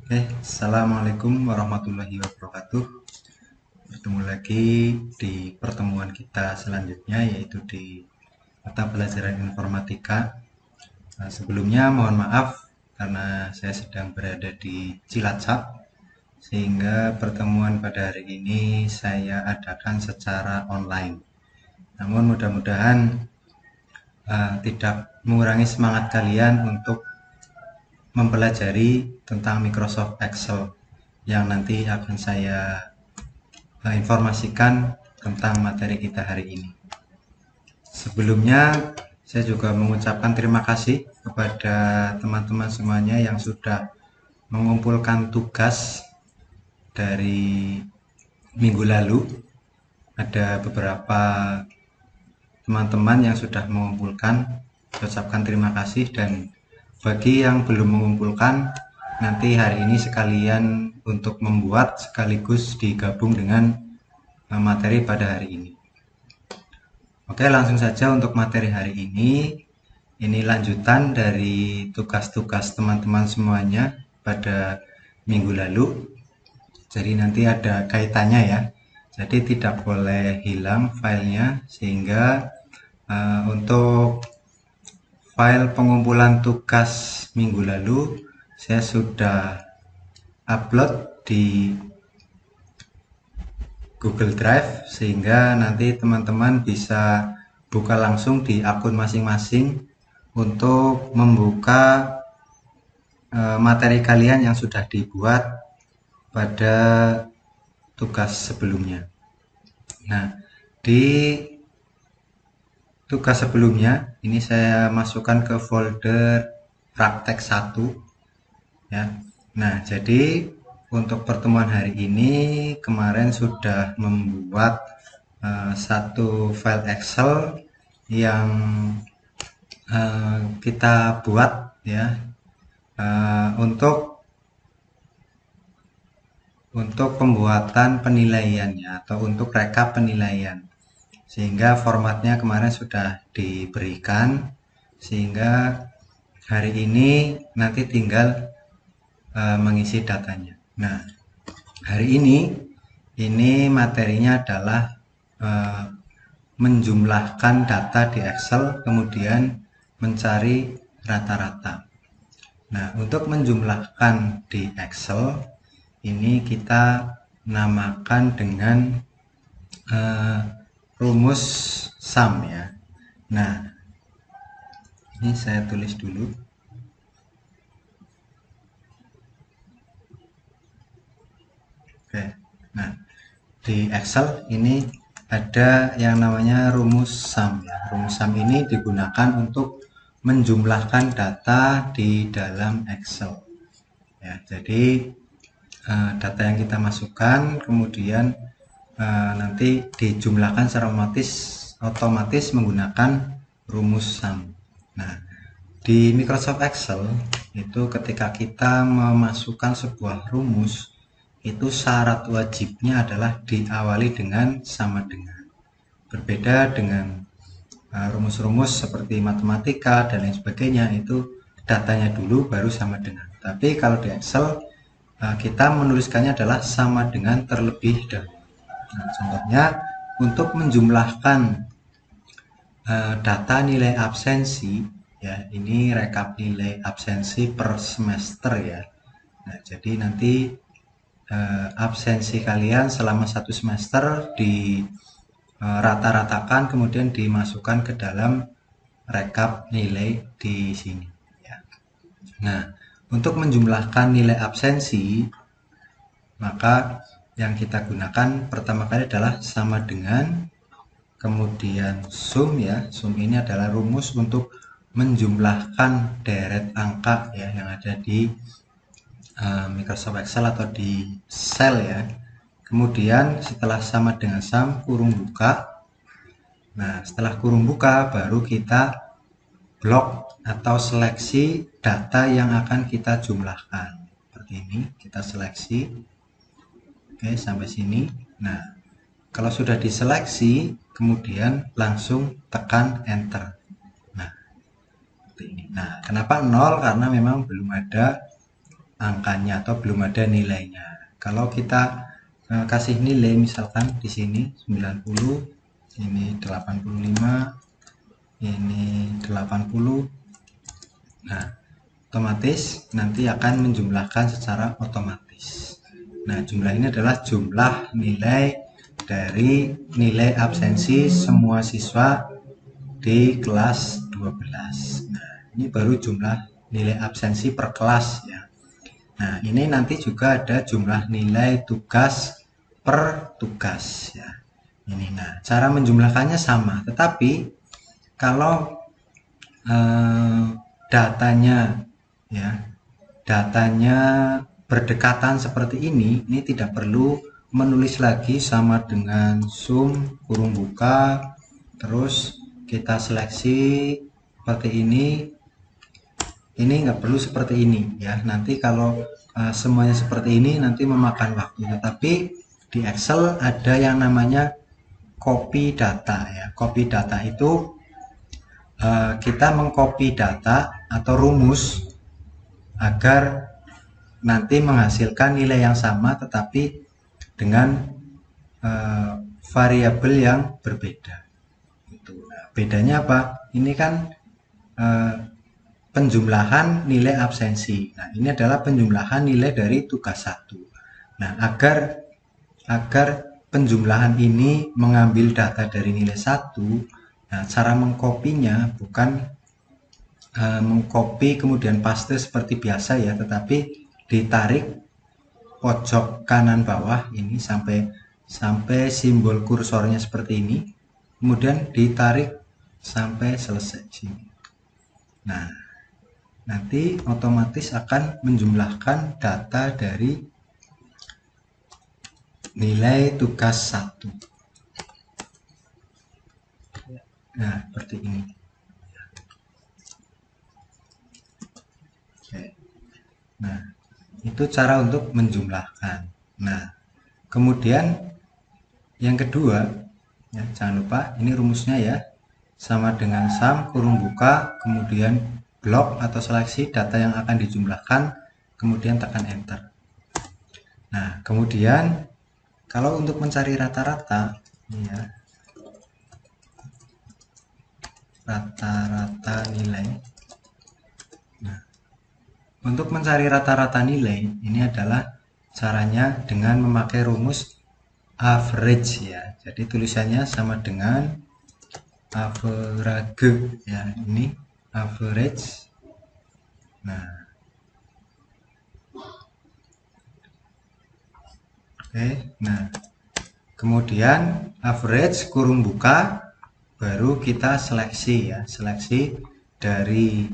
Assalamualaikum warahmatullahi wabarakatuh. Bertemu lagi di pertemuan kita selanjutnya, yaitu di mata pelajaran informatika. Sebelumnya mohon maaf karena saya sedang berada di Cilacap, sehingga pertemuan pada hari ini saya adakan secara online. Namun mudah-mudahan tidak mengurangi semangat kalian untuk mempelajari tentang Microsoft Excel yang nanti akan saya informasikan tentang materi kita hari ini. Sebelumnya saya juga mengucapkan terima kasih kepada teman-teman semuanya yang sudah mengumpulkan tugas dari minggu lalu. Ada beberapa teman-teman yang sudah mengumpulkan, saya ucapkan terima kasih, dan bagi yang belum mengumpulkan, nanti hari ini sekalian untuk membuat sekaligus digabung dengan materi pada hari ini. Oke, langsung saja untuk materi hari ini. Ini lanjutan dari tugas-tugas teman-teman semuanya pada minggu lalu. Jadi nanti ada kaitannya ya. Jadi tidak boleh hilang filenya, sehingga untuk file pengumpulan tugas minggu lalu saya sudah upload di Google Drive, sehingga nanti teman-teman bisa buka langsung di akun masing-masing untuk membuka materi kalian yang sudah dibuat pada tugas sebelumnya. Nah, di tugas sebelumnya ini saya masukkan ke folder praktek 1 ya. Nah, jadi untuk pertemuan hari ini kemarin sudah membuat satu file Excel yang kita buat ya untuk pembuatan penilaiannya atau untuk rekap penilaian, sehingga formatnya kemarin sudah diberikan, sehingga hari ini nanti tinggal mengisi datanya. Nah, hari ini materinya adalah menjumlahkan data di Excel, kemudian mencari rata-rata. Nah, untuk menjumlahkan di Excel ini kita namakan dengan rumus sum ya. Nah, ini saya tulis dulu. Oke. Nah, di Excel ini ada yang namanya rumus sum ya. Rumus sum ini digunakan untuk menjumlahkan data di dalam Excel. Ya, jadi data yang kita masukkan kemudian nanti dijumlahkan secara otomatis menggunakan rumus sum. Nah, di Microsoft Excel itu ketika kita memasukkan sebuah rumus, itu syarat wajibnya adalah diawali dengan sama dengan. Berbeda dengan rumus-rumus seperti matematika dan lain sebagainya, itu datanya dulu baru sama dengan. Tapi kalau di Excel kita menuliskannya adalah sama dengan terlebih dahulu. Nah, contohnya untuk menjumlahkan data nilai absensi ya, ini rekap nilai absensi per semester ya. Nah, jadi nanti absensi kalian selama 1 semester di rata-ratakan kemudian dimasukkan ke dalam rekap nilai di sini ya. Nah, untuk menjumlahkan nilai absensi maka yang kita gunakan pertama kali adalah sama dengan, kemudian sum ya. Sum ini adalah rumus untuk menjumlahkan deret angka ya yang ada di Microsoft Excel atau di sel ya. Kemudian setelah sama dengan sum, kurung buka. Nah, setelah kurung buka baru kita blok atau seleksi data yang akan kita jumlahkan. Seperti ini, kita seleksi. Oke, sampai sini. Nah, kalau sudah diseleksi, kemudian langsung tekan enter. Nah, seperti ini. Nah, kenapa 0? Karena memang belum ada angkanya atau belum ada nilainya. Kalau kita kasih nilai misalkan di sini 90, ini 85, ini 80. Nah, otomatis nanti akan menjumlahkan secara otomatis. Nah, jumlah ini adalah jumlah nilai dari nilai absensi semua siswa di kelas 12. Nah, ini baru jumlah nilai absensi per kelas ya. Nah, ini nanti juga ada jumlah nilai tugas per tugas ya. Ini, nah, cara menjumlahkannya sama, tetapi kalau datanya ya, datanya berdekatan seperti ini tidak perlu menulis lagi sama dengan sum kurung buka, terus kita seleksi seperti ini nggak perlu seperti ini ya. Nanti kalau semuanya seperti ini nanti memakan waktu. Tapi di Excel ada yang namanya copy data ya. Copy data itu kita mengcopy data atau rumus agar nanti menghasilkan nilai yang sama tetapi dengan variabel yang berbeda. Nah, bedanya apa? Ini kan penjumlahan nilai absensi. Nah, ini adalah penjumlahan nilai dari tugas 1. Nah, agar penjumlahan ini mengambil data dari nilai 1, nah, cara mengkopinya bukan mengcopy kemudian paste seperti biasa ya, tetapi ditarik pojok kanan bawah ini sampai simbol kursornya seperti ini, kemudian ditarik sampai selesai sini. Nah, nanti otomatis akan menjumlahkan data dari nilai tugas 1. Nah, seperti ini. Oke. Nah, itu cara untuk menjumlahkan. Nah, kemudian yang kedua, ya, jangan lupa ini rumusnya ya, sama dengan sum kurung buka, kemudian blok atau seleksi data yang akan dijumlahkan, kemudian tekan enter. Nah, kemudian kalau untuk mencari rata-rata, ya, rata-rata nilai. Nah, untuk mencari rata-rata nilai ini adalah caranya dengan memakai rumus average ya. Jadi tulisannya sama dengan average ya, ini average. Nah, oke. Nah, kemudian average kurung buka, baru kita seleksi ya, seleksi dari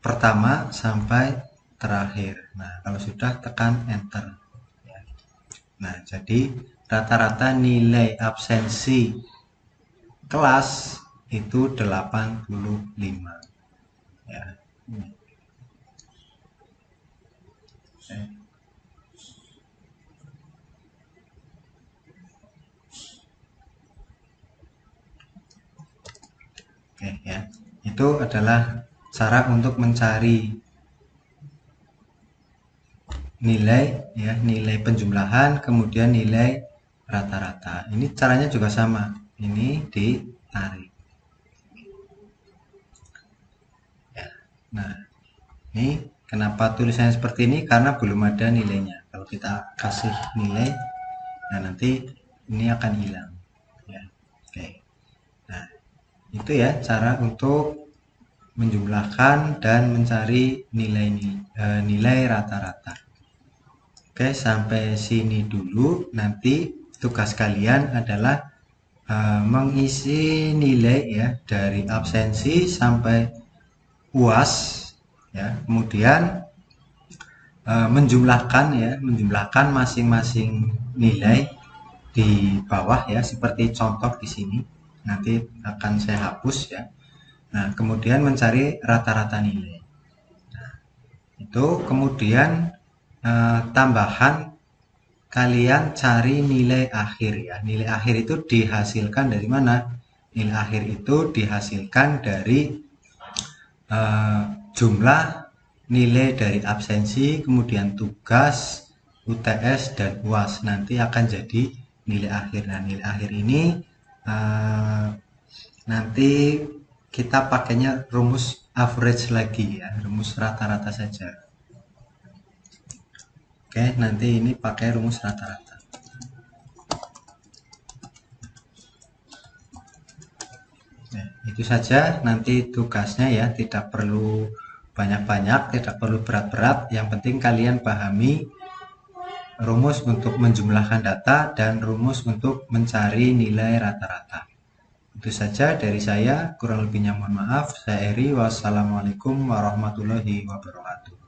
pertama sampai terakhir. Nah, kalau sudah tekan enter ya. Nah, jadi rata-rata nilai absensi kelas itu 85 ya. Oke ya, itu adalah cara untuk mencari nilai ya, nilai penjumlahan kemudian nilai rata-rata. Ini caranya juga sama, ini ditarik ya. Nah, ini kenapa tulisannya seperti ini, karena belum ada nilainya. Kalau kita kasih nilai, nah nanti ini akan hilang ya. Oke. Nah, itu ya cara untuk menjumlahkan dan mencari nilai rata-rata. Oke, sampai sini dulu. Nanti tugas kalian adalah mengisi nilai ya dari absensi sampai UAS ya. Kemudian menjumlahkan masing-masing nilai di bawah ya, seperti contoh di sini. Nanti akan saya hapus ya. Nah, kemudian mencari rata-rata nilai. Nah, itu kemudian tambahan kalian cari nilai akhir ya. Nilai akhir itu dihasilkan dari mana? Nilai akhir itu dihasilkan dari jumlah nilai dari absensi, kemudian tugas, UTS, dan UAS. Nanti akan jadi nilai akhir. Nah, nilai akhir ini nanti kita pakainya rumus average lagi ya, rumus rata-rata saja. Oke, nanti ini pakai rumus rata-rata. Nah, itu saja nanti tugasnya ya, tidak perlu banyak-banyak, tidak perlu berat-berat. Yang penting kalian pahami rumus untuk menjumlahkan data dan rumus untuk mencari nilai rata-rata. Itu saja dari saya, kurang lebihnya mohon maaf. Saya Eri, wassalamualaikum warahmatullahi wabarakatuh.